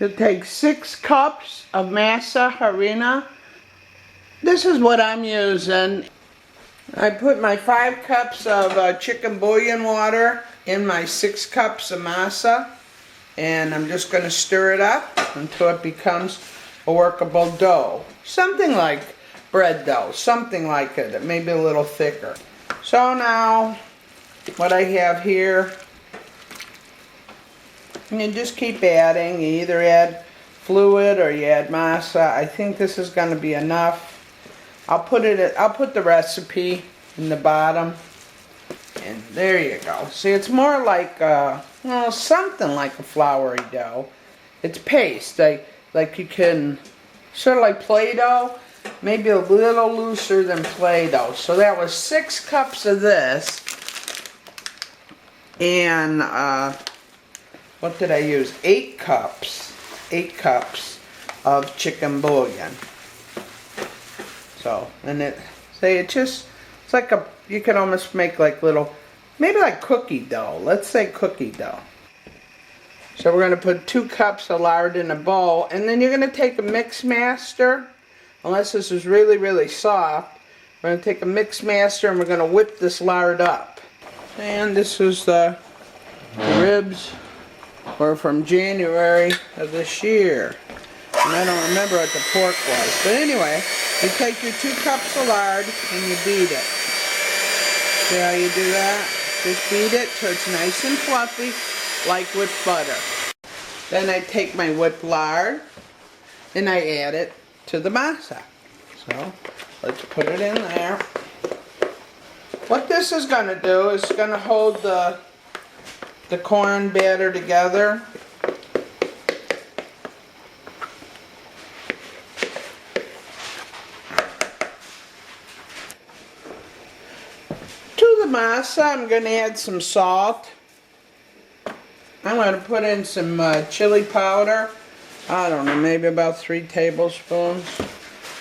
You'll take 6 cups of masa harina. This is what I'm using. I put my 5 cups of chicken bouillon water in my 6 cups of masa, and I'm just going to stir it up until it becomes a workable dough. Something like bread dough, something like it, maybe a little thicker. So now, what I have here, and you just keep adding. You either add fluid or you add masa. I think this is going to be enough. I'll put the recipe in the bottom, and there you go. See, it's more like well, something like a floury dough. It's paste, like you can, sort of like Play-Doh, maybe a little looser than Play-Doh. So that was 6 cups of this, and what did I use? 8 cups of chicken bouillon. So, and it's like you can almost make like little, maybe like cookie dough. Let's say cookie dough. So we're going to put 2 cups of lard in a bowl, and then you're going to take a mix master, unless this is really, really soft. We're going to take a mix master and we're going to whip this lard up. And this is the ribs were from January of this year. And I don't remember what the pork was. But anyway, you take your 2 cups of lard and you beat it. See how you do that? Just beat it till it's nice and fluffy, like whipped butter. Then I take my whipped lard and I add it to the masa. So, let's put it in there. What this is going to do is going to hold the corn batter together. To the masa, I'm going to add some salt. I'm going to put in some chili powder. I don't know, maybe about 3 tablespoons.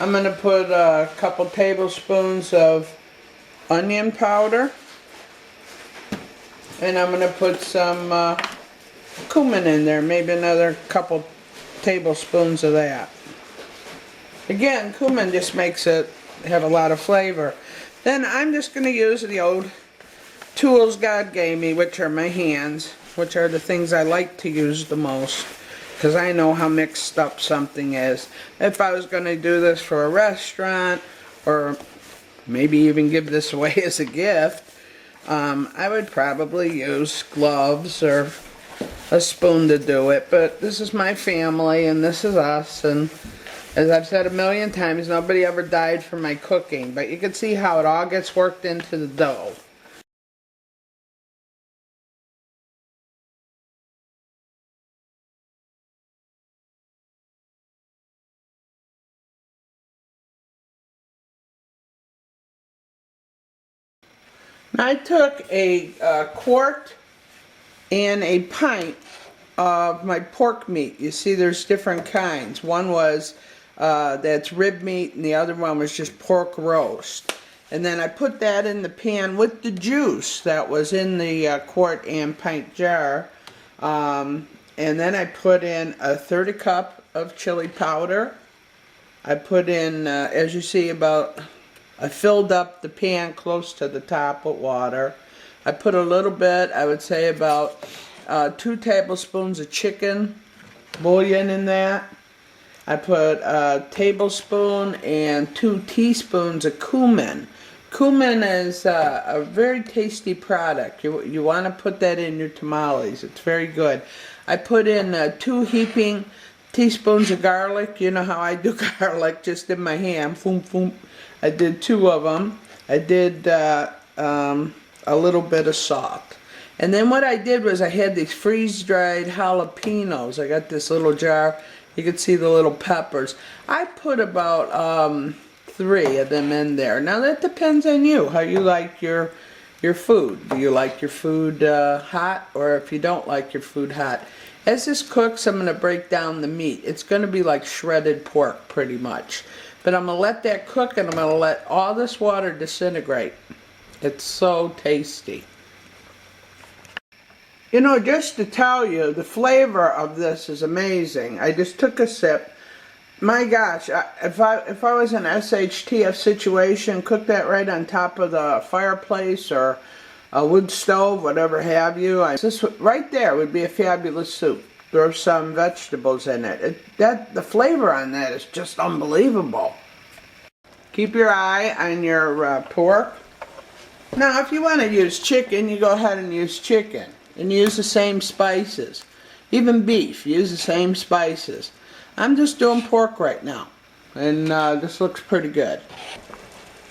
I'm going to put a couple tablespoons of onion powder. And I'm going to put some cumin in there, maybe another couple tablespoons of that. Again, cumin just makes it have a lot of flavor. Then I'm just going to use the old tools God gave me, which are my hands, which are the things I like to use the most, because I know how mixed up something is. If I was going to do this for a restaurant, or maybe even give this away as a gift, I would probably use gloves or a spoon to do it, but this is my family and this is us, and as I've said a million times, nobody ever died for my cooking, but you can see how it all gets worked into the dough. I took a quart and a pint of my pork meat. You see there's different kinds. One was that's rib meat and the other one was just pork roast. And then I put that in the pan with the juice that was in the quart and pint jar. And then I put in a 1/3 cup of chili powder. I put in, as you see, I filled up the pan close to the top with water. I put a little bit, I would say about 2 tablespoons of chicken bouillon in that. I put a tablespoon and 2 teaspoons of cumin. Cumin is a very tasty product. You want to put that in your tamales. It's very good. I put in 2 heaping teaspoons of garlic. You know how I do garlic, just in my hand. Boom, boom. I did 2 of them. I did a little bit of salt. And then what I did was I had these freeze-dried jalapenos. I got this little jar. You can see the little peppers. I put about 3 of them in there. Now that depends on you, how you like your food. Do you like your food hot, or if you don't like your food hot? As this cooks, I'm going to break down the meat. It's going to be like shredded pork pretty much. But I'm going to let that cook, and I'm going to let all this water disintegrate. It's so tasty. You know, just to tell you, the flavor of this is amazing. I just took a sip. My gosh, if I was in an SHTF situation, cook that right on top of the fireplace or a wood stove, whatever have you. This right there would be a fabulous soup. Throw some vegetables in it. The flavor on that is just unbelievable. Keep your eye on your pork. Now, if you want to use chicken, you go ahead and use chicken. And use the same spices. Even beef, use the same spices. I'm just doing pork right now. And this looks pretty good.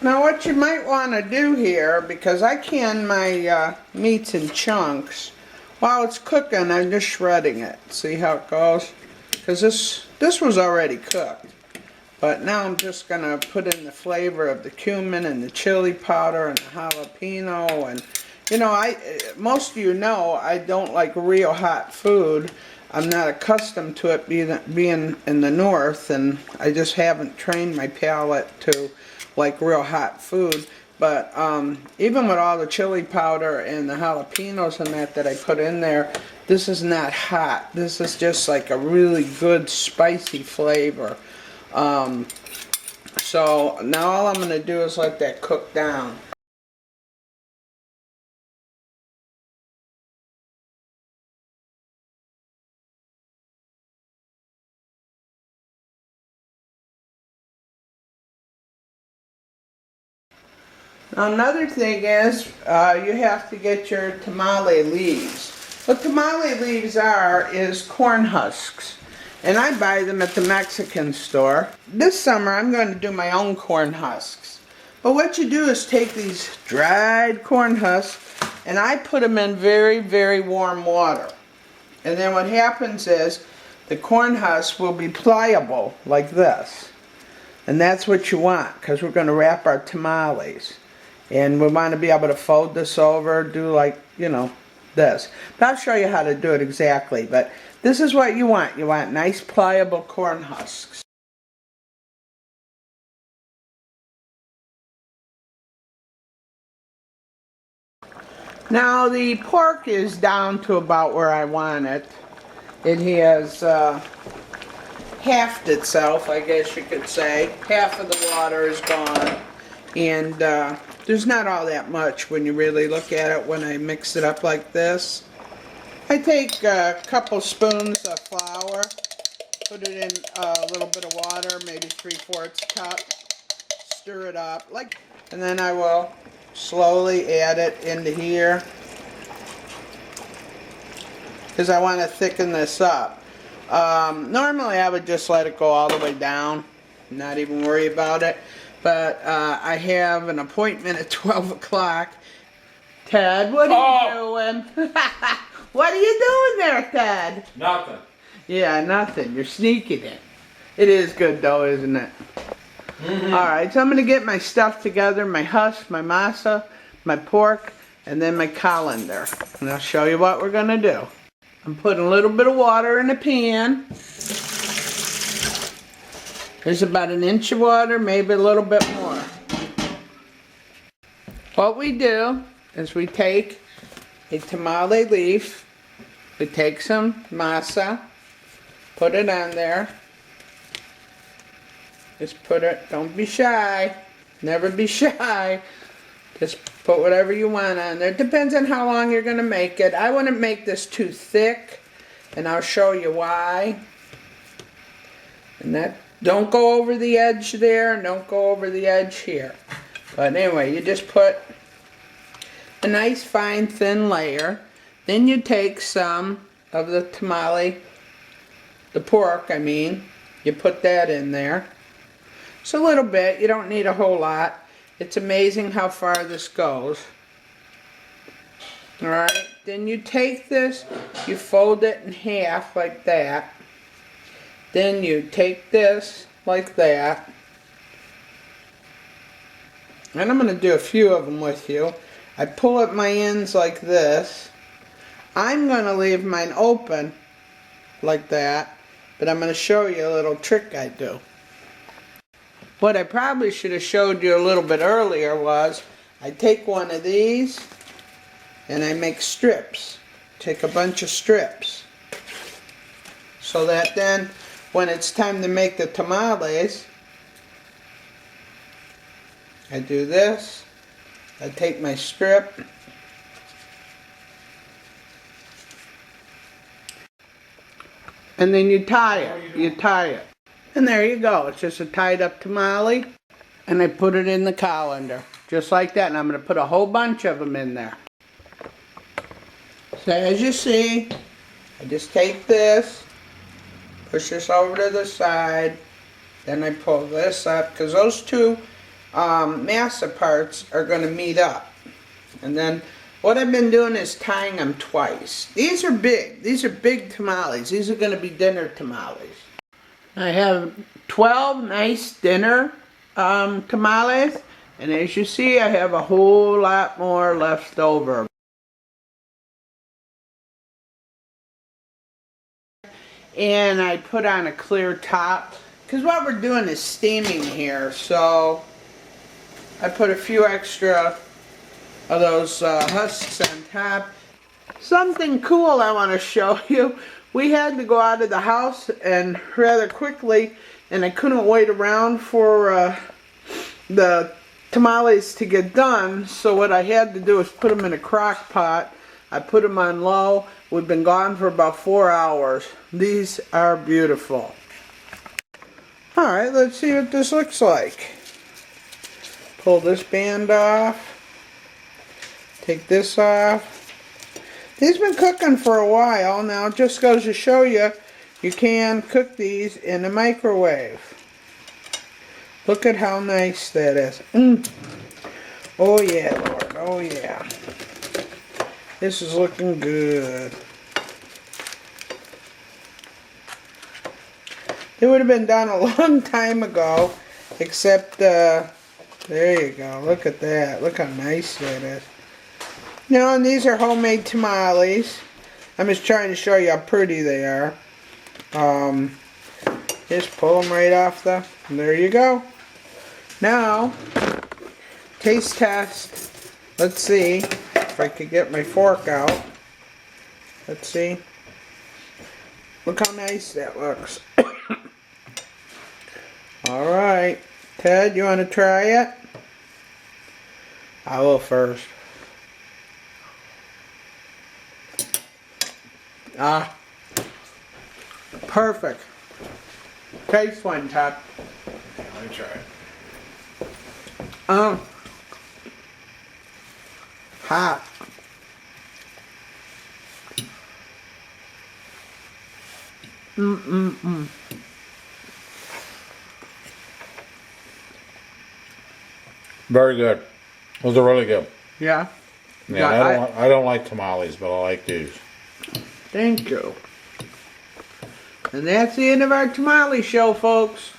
Now what you might want to do here, because I can my meats in chunks, while it's cooking I'm just shredding it. See how it goes? Because this was already cooked. But now I'm just going to put in the flavor of the cumin and the chili powder and the jalapeno. And you know, most of you know I don't like real hot food. I'm not accustomed to it being in the north, and I just haven't trained my palate to like real hot food. But even with all the chili powder and the jalapenos and that I put in there, this is not hot. This is just like a really good spicy flavor. So now all I'm going to do is let that cook down. Now another thing is you have to get your tamale leaves. What tamale leaves are is corn husks. And I buy them at the Mexican store. This summer I'm going to do my own corn husks. But what you do is take these dried corn husks and I put them in very, very warm water. And then what happens is the corn husks will be pliable like this. And that's what you want, because we're going to wrap our tamales. And we want to be able to fold this over, do like, you know, this. But I'll show you how to do it exactly. But this is what you want. You want nice pliable corn husks. Now the pork is down to about where I want it. It has halved itself, I guess you could say. Half of the water is gone. And there's not all that much when you really look at it when I mix it up like this. I take a couple spoons of flour, put it in a little bit of water, maybe 3/4 cup, stir it up, and then I will slowly add it into here because I want to thicken this up. Normally I would just let it go all the way down, not even worry about it. But I have an appointment at 12 o'clock. Ted, what are you doing? What are you doing there, Ted? Nothing. Yeah, nothing. You're sneaking it. It is good though, isn't it? Mm-hmm. Alright, so I'm going to get my stuff together. My husk, my masa, my pork, and then my colander. And I'll show you what we're going to do. I'm putting a little bit of water in the pan. There's about 1 inch of water, maybe a little bit more. What we do is we take a tamale leaf, we take some masa, put it on there. Just put it, don't be shy, never be shy. Just put whatever you want on there. It depends on how long you're going to make it. I wouldn't make this too thick, and I'll show you why. And that, don't go over the edge there, and don't go over the edge here. But anyway, you just put a nice fine thin layer. Then you take some of the tamale, the pork I mean, you put that in there. Just a little bit, you don't need a whole lot. It's amazing how far this goes. Alright, then you take this, you fold it in half like that. Then you take this like that. And I'm going to do a few of them with you. I pull up my ends like this. I'm going to leave mine open like that. But I'm going to show you a little trick I do. What I probably should have showed you a little bit earlier was I take one of these and I make strips. take a bunch of strips. So that then, when it's time to make the tamales, I do this. I take my strip, and then you tie it. You tie it. And there you go. It's just a tied up tamale. And I put it in the colander. Just like that. And I'm going to put a whole bunch of them in there. So as you see, I just take this, push this over to the side, then I pull this up, because those two masa parts are going to meet up. And then what I've been doing is tying them twice. These are big. These are big tamales. These are going to be dinner tamales. I have 12 nice dinner tamales, and as you see, I have a whole lot more left over. And I put on a clear top, because what we're doing is steaming here, so I put a few extra of those husks on top. Something cool I want to show you. We had to go out of the house and rather quickly, and I couldn't wait around for the tamales to get done, so what I had to do is put them in a crock pot. I put them on low. We've been gone for about 4 hours. These are beautiful. Alright, let's see what this looks like. Pull this band off. Take this off. These have been cooking for a while. Now it just goes to show you, you can cook these in the microwave. Look at how nice that is. Oh yeah, Lord. Oh yeah. This is looking good. It would have been done a long time ago, except, there you go. Look at that. Look how nice that is. You know, and these are homemade tamales. I'm just trying to show you how pretty they are. Just pull them right off the, and there you go. Now, taste test. Let's see if I could get my fork out. Let's see. Look how nice that looks. Alright. Ted, you want to try it? I will first. Ah. Perfect. Taste one, Ted. Yeah, let me try it. Hot. Very good. Those are really good. Yeah. Yeah, I don't like tamales, but I like these. Thank you. And that's the end of our tamale show, folks.